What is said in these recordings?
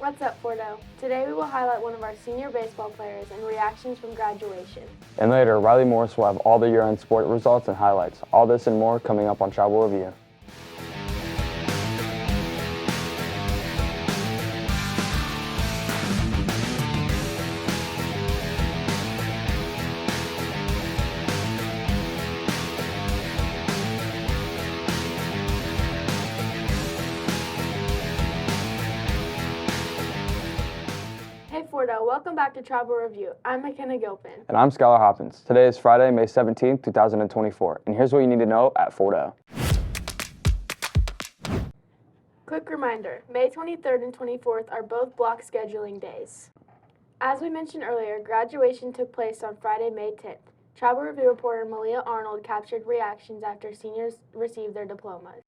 What's up, Fordo? Today we will highlight one of our senior baseball players and reactions from graduation. And later, Riley Morris will have all the year-end sport results and highlights. All this and more coming up on Travel Review. Hey Fordo, welcome back to Travel Review. I'm McKenna Gilpin. And I'm Skylar Hopkins. Today is Friday, May 17th, 2024. And here's what you need to know at Fordo. Quick reminder, May 23rd and 24th are both block scheduling days. As we mentioned earlier, graduation took place on Friday, May 10th. Travel Review reporter Malia Arnold captured reactions after seniors received their diplomas.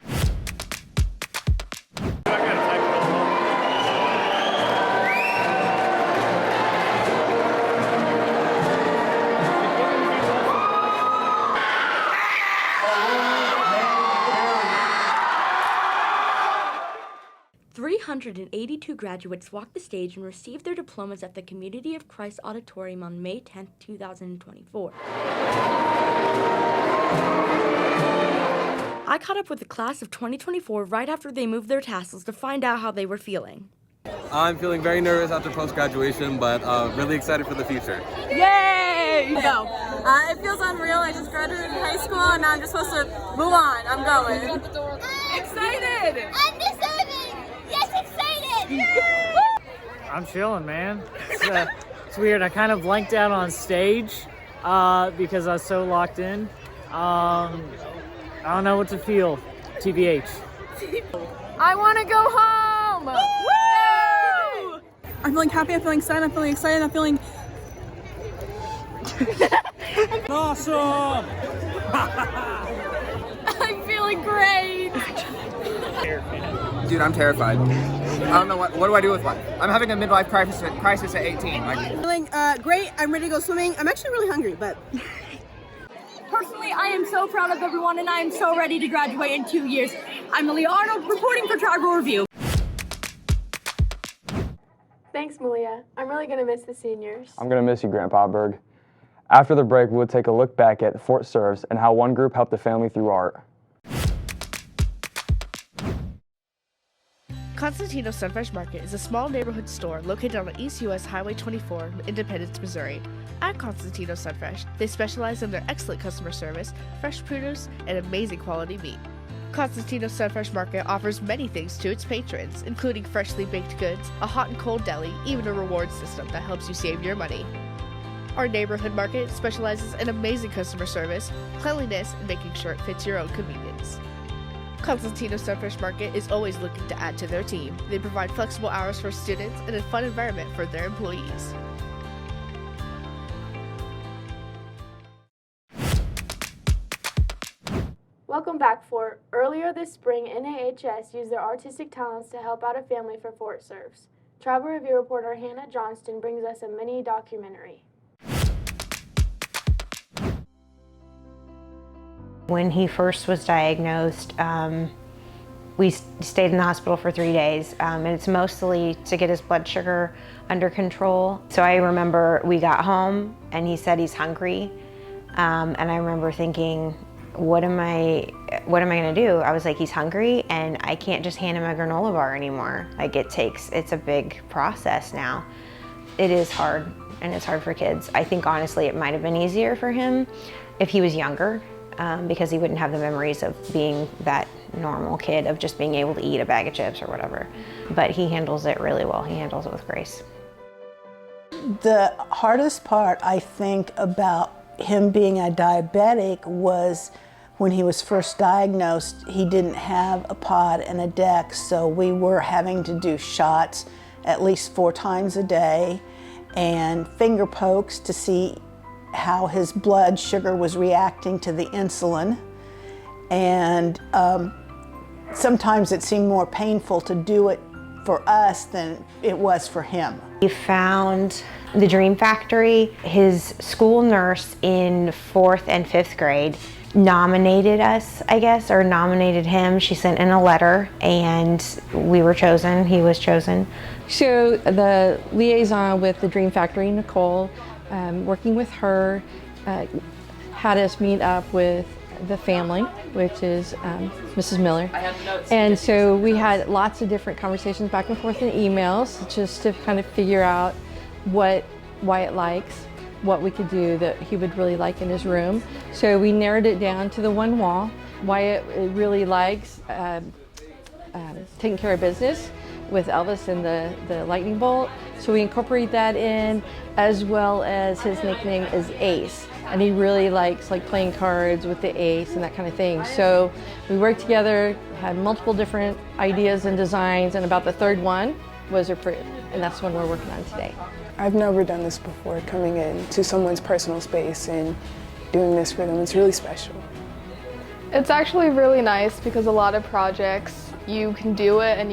382 graduates walked the stage and received their diplomas at the Community of Christ Auditorium on May 10, 2024. I caught up with the class of 2024 right after they moved their tassels to find out how they were feeling. I'm feeling very nervous after post-graduation, but really excited for the future. Yay! Go. It feels unreal. I just graduated high school and now I'm just supposed to move on. I'm going. Excited! I'm deserving! Yes, excited! Yay! I'm chilling, man. It's weird. I kind of blanked out on stage because I was so locked in. I don't know what to feel. TBH. I want to go home! Woo! I'm feeling happy, I'm feeling sad, I'm feeling excited, I'm feeling... Awesome! I'm feeling great! Dude, I'm terrified. I don't know what do I do with life? I'm having a midlife crisis at 18. Feeling great, I'm ready to go swimming. I'm actually really hungry, but... Personally, I am so proud of everyone and I am so ready to graduate in 2 years. I'm Malia Arnold reporting for Travel Review. Thanks, Malia. I'm really going to miss the seniors. I'm going to miss you, Grandpa Berg. After the break, we'll take a look back at Fort Serves and how one group helped the family through art. Constantino Sunfresh Market is a small neighborhood store located on East US Highway 24, Independence, Missouri. At Constantino Sunfresh, they specialize in their excellent customer service, fresh produce, and amazing quality meat. Constantino Sunfresh Market offers many things to its patrons, including freshly baked goods, a hot and cold deli, even a reward system that helps you save your money. Our neighborhood market specializes in amazing customer service, cleanliness, and making sure it fits your own convenience. Constantino Sunfresh Market is always looking to add to their team. They provide flexible hours for students and a fun environment for their employees. Welcome back, Fort. Earlier this spring, NAHS used their artistic talents to help out a family for Fort Serves. Travel Review reporter Hannah Johnston brings us a mini documentary. When he first was diagnosed, we stayed in the hospital for 3 days, and it's mostly to get his blood sugar under control. So I remember we got home and he said he's hungry, and I remember thinking, what am I gonna do? I was like, he's hungry and I can't just hand him a granola bar anymore. Like it's a big process now. It is hard, and it's hard for kids. I think honestly it might have been easier for him if he was younger, because he wouldn't have the memories of being that normal kid of just being able to eat a bag of chips or whatever. But he handles it really well. He handles it with grace. The hardest part, I think, about him being a diabetic was when he was first diagnosed, he didn't have a pod and a deck, so we were having to do shots at least 4 times a day and finger pokes to see how his blood sugar was reacting to the insulin. And sometimes it seemed more painful to do it for us than it was for him. He found the Dream Factory. His school nurse in 4th and 5th grade nominated us, I guess, or nominated him. She sent in a letter and we were chosen. He was chosen. So the liaison with the Dream Factory, Nicole, working with her, had us meet up with the family, which is Mrs. Miller. And so we had lots of different conversations back and forth in emails just to kind of figure out what Wyatt likes, what we could do that he would really like in his room. So we narrowed it down to the one wall. Wyatt really likes taking care of business with Elvis and the lightning bolt. So we incorporate that in, as well as his nickname is Ace. And he really likes playing cards with the ace and that kind of thing. So we worked together, had multiple different ideas and designs, and about the third one was approved. And that's the one we're working on today. I've never done this before, coming into someone's personal space and doing this for them. It's really special. It's actually really nice because a lot of projects, you can do it and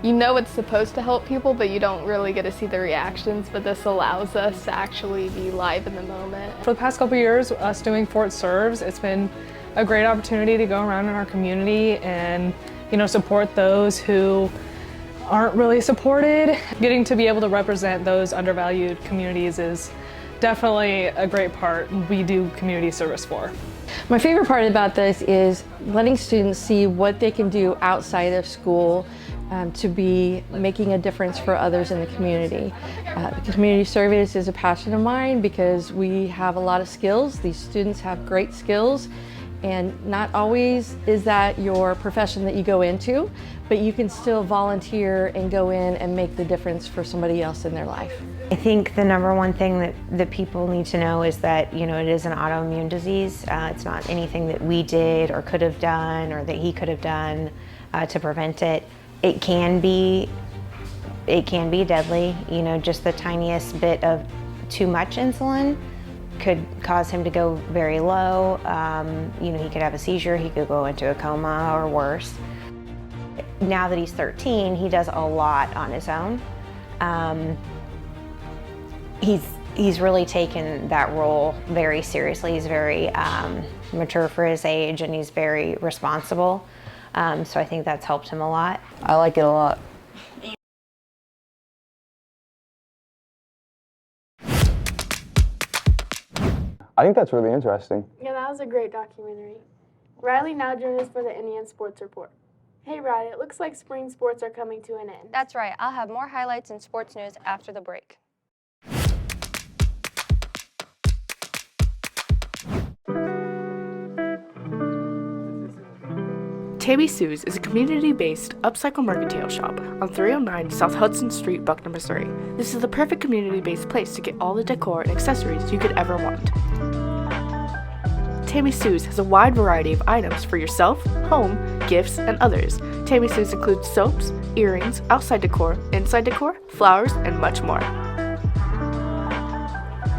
you know it's supposed to help people, but you don't really get to see the reactions, but this allows us to actually be live in the moment. For the past couple years, us doing Fort Serves, it's been a great opportunity to go around in our community and, support those who aren't really supported. Getting to be able to represent those undervalued communities is definitely a great part we do community service for. My favorite part about this is letting students see what they can do outside of school to be making a difference for others in the community. Community service is a passion of mine because we have a lot of skills. These students have great skills, and not always is that your profession that you go into, but you can still volunteer and go in and make the difference for somebody else in their life. I think the number one thing that people need to know is that, it is an autoimmune disease. It's not anything that we did or could have done or that he could have done to prevent it. It can be deadly. Just the tiniest bit of too much insulin could cause him to go very low. He could have a seizure, he could go into a coma or worse. Now that he's 13, he does a lot on his own. He's really taken that role very seriously. He's very mature for his age, and he's very responsible. So I think that's helped him a lot. I like it a lot. I think that's really interesting. Yeah, that was a great documentary. Riley now joins us for the Indian Sports Report. Hey Riley, it looks like spring sports are coming to an end. That's right. I'll have more highlights and sports news after the break. Tammy Sue's is a community-based upcycle mercantile shop on 309 South Hudson Street, Buckner, Missouri. This is the perfect community-based place to get all the decor and accessories you could ever want. Tammy Sue's has a wide variety of items for yourself, home, gifts, and others. Tammy Sue's includes soaps, earrings, outside decor, inside decor, flowers, and much more.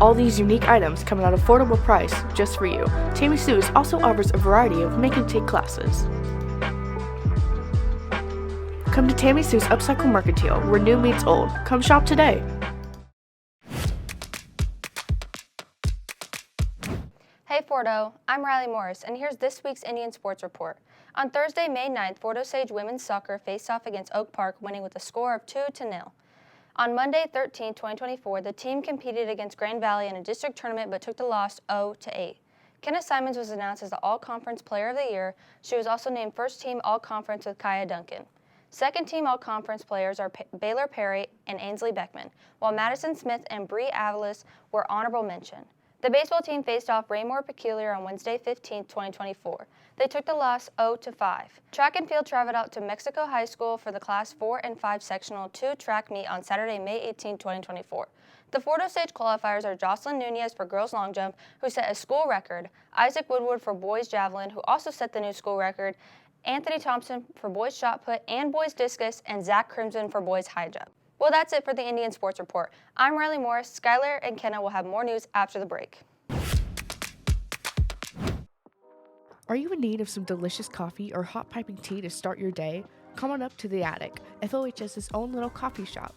All these unique items come at an affordable price just for you. Tammy Sue's also offers a variety of make-and-take classes. Come to Tammy Sue's Upcycle Mercantile, where new meets old. Come shop today. Hey Fordo, I'm Riley Morris, and here's this week's Indian Sports Report. On Thursday, May 9th, Fort Osage women's soccer faced off against Oak Park, winning with a score of 2-0. On Monday, 13th, 2024, the team competed against Grand Valley in a district tournament but took the loss 0-8. Kenna Simons was announced as the All-Conference Player of the Year. She was also named first-team All-Conference with Kaya Duncan. Second-team All-Conference players are Baylor Perry and Ainsley Beckman, while Madison Smith and Bree Avalos were honorable mention. The baseball team faced off Raymore Peculiar on Wednesday, 15th, 2024. They took the loss 0-5. Track and field traveled out to Mexico High School for the Class 4 and 5 Sectional 2 track meet on Saturday, May 18, 2024. The Fort Osage qualifiers are Jocelyn Nunez for girls long jump, who set a school record, Isaac Woodward for boys javelin, who also set the new school record, Anthony Thompson for boys shot put and boys discus, and Zach Crimson for boys high jump. Well, that's it for the Indian Sports Report. I'm Riley Morris. Skylar and Kenna will have more news after the break. Are you in need of some delicious coffee or hot piping tea to start your day? Come on up to The Attic, FOHS's own little coffee shop.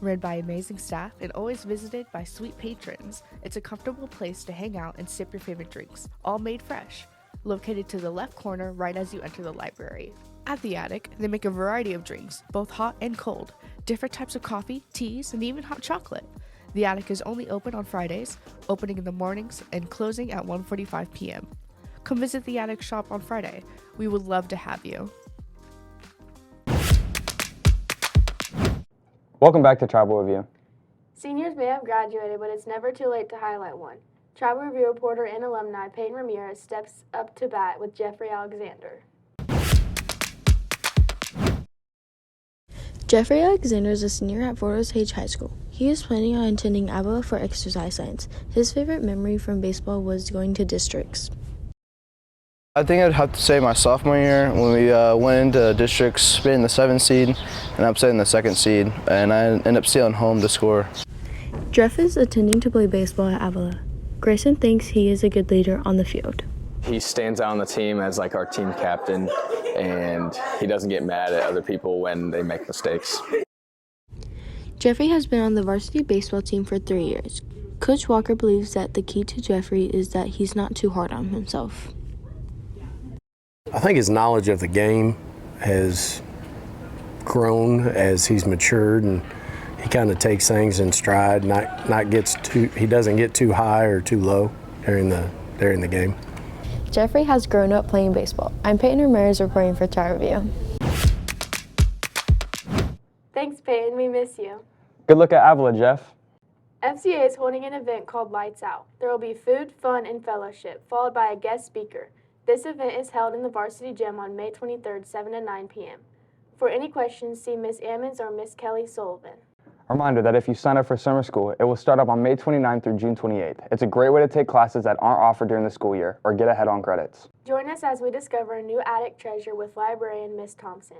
Run by amazing staff and always visited by sweet patrons, it's a comfortable place to hang out and sip your favorite drinks, all made fresh. Located to the left corner right as you enter the library. At the Attic, they make a variety of drinks, both hot and cold, different types of coffee, teas, and even hot chocolate. The Attic is only open on Fridays, opening in the mornings and closing at 1:45 p.m. Come visit the Attic shop on Friday. We would love to have you. Welcome back to Tribal Review. Seniors may have graduated, but it's never too late to highlight one. Tribal Review reporter and alumni Peyton Ramirez steps up to bat with Jeffrey Alexander. Jeffrey Alexander is a senior at Fort Osage High School. He is planning on attending Avila for exercise science. His favorite memory from baseball was going to districts. I think I'd have to say my sophomore year when we went into districts, being the 7th seed and upsetting the 2nd seed, and I ended up stealing home to score. Jeff is attending to play baseball at Avila. Grayson thinks he is a good leader on the field. He stands out on the team as like our team captain, and he doesn't get mad at other people when they make mistakes. Jeffrey has been on the varsity baseball team for 3 years. Coach Walker believes that the key to Jeffrey is that he's not too hard on himself. I think his knowledge of the game has grown as he's matured, and he kind of takes things in stride. He doesn't get too high or too low during the game. Jeffrey has grown up playing baseball. I'm Peyton Ramirez reporting for Tri Review. Thanks, Peyton. We miss you. Good look at Avila, Jeff. FCA is holding an event called Lights Out. There will be food, fun, and fellowship, followed by a guest speaker. This event is held in the varsity gym on May 23rd, 7 to 9 p.m. For any questions, see Miss Ammons or Miss Kelly Sullivan. A reminder that if you sign up for summer school, it will start up on May 29th through June 28th. It's a great way to take classes that aren't offered during the school year or get ahead on credits. Join us as we discover a new attic treasure with librarian Miss Thompson.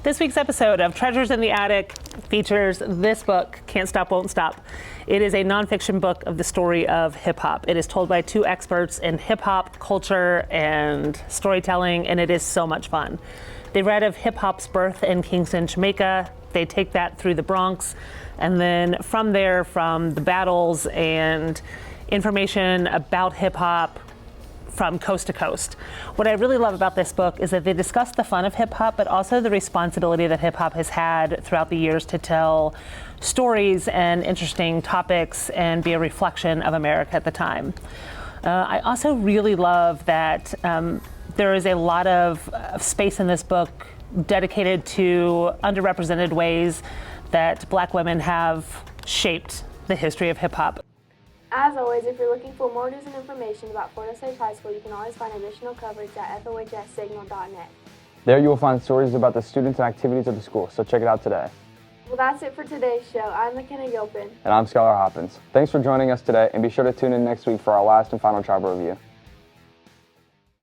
This week's episode of Treasures in the Attic features this book, Can't Stop, Won't Stop. It is a nonfiction book of the story of hip hop. It is told by 2 experts in hip hop culture and storytelling, and it is so much fun. They read of hip hop's birth in Kingston, Jamaica. They take that through the Bronx, and then from there, from the battles and information about hip hop from coast to coast. What I really love about this book is that they discuss the fun of hip hop, but also the responsibility that hip hop has had throughout the years to tell stories and interesting topics and be a reflection of America at the time. I also really love that there is a lot of space in this book dedicated to underrepresented ways that Black women have shaped the history of hip hop. As always, if you're looking for more news and information about Fort Osage High School, you can always find additional coverage at fohssignal.net. There you will find stories about the students and activities of the school, so check it out today. Well, that's it for today's show. I'm McKenna Gilpin. And I'm Skylar Hoppins. Thanks for joining us today, and be sure to tune in next week for our last and final Tribal Review.